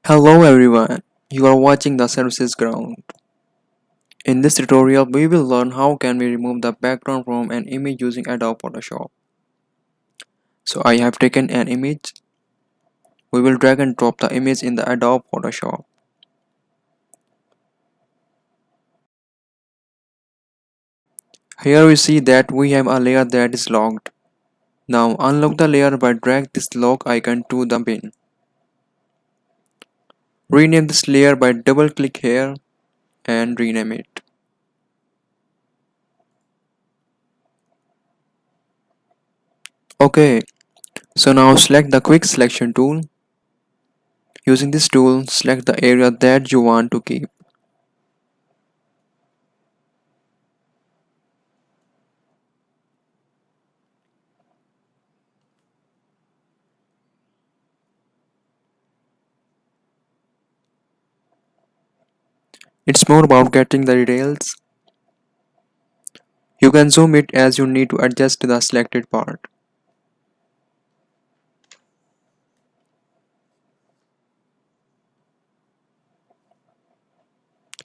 Hello everyone, you are watching the Services Ground. In this tutorial, we will learn how can we remove the background from an image using Adobe Photoshop. So I have taken an image. We will drag and drop the image in the Adobe Photoshop. Here we see that we have a layer that is locked. Now unlock the layer by drag this lock icon to the bin. Rename this layer by double click here and rename it. Okay, so now select the quick selection tool. Using this tool, select the area that you want to keep. It's more about getting the details. You can zoom it as you need to adjust the selected part.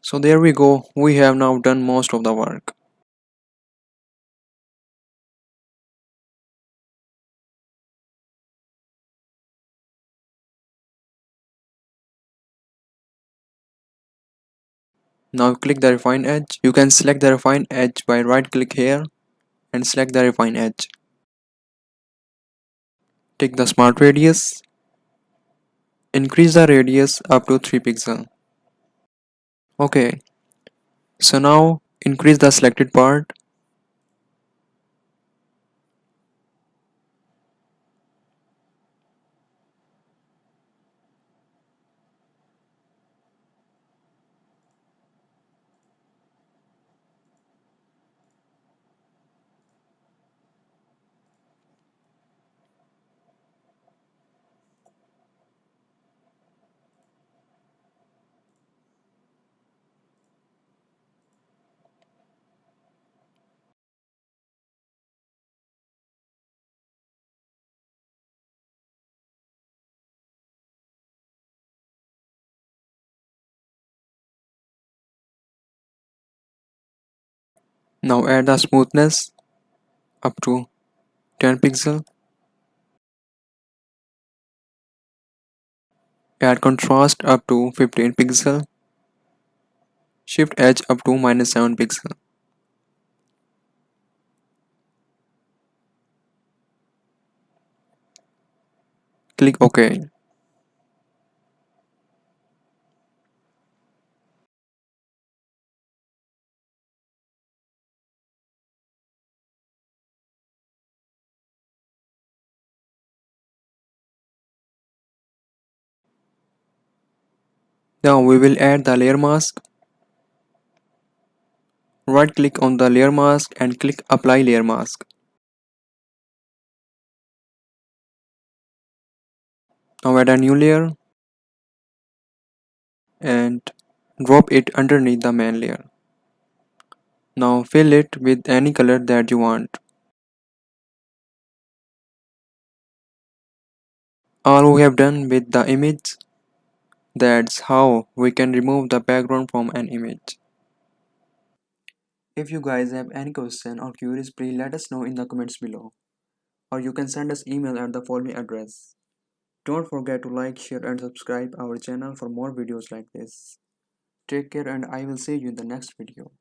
So there we go, we have now done most of the work. Now click the refine edge. You can select the refine edge by right click here and select the refine edge. Take the smart radius. Increase the radius up to 3 pixels. Okay, so now increase the selected part. Now add the smoothness up to 10 pixels. Add contrast up to 15 pixels. Shift edge up to -7 pixels. Click OK. Now we will add the layer mask. Right click on the layer mask and click apply layer mask. Now add a new layer and drop it underneath the main layer. Now fill it with any color that you want. All we have done with the image. That's how we can remove the background from an image. If you guys have any question or queries, please let us know in the comments below. Or you can send us email at the following address. Don't forget to like, share and subscribe our channel for more videos like this. Take care and I will see you in the next video.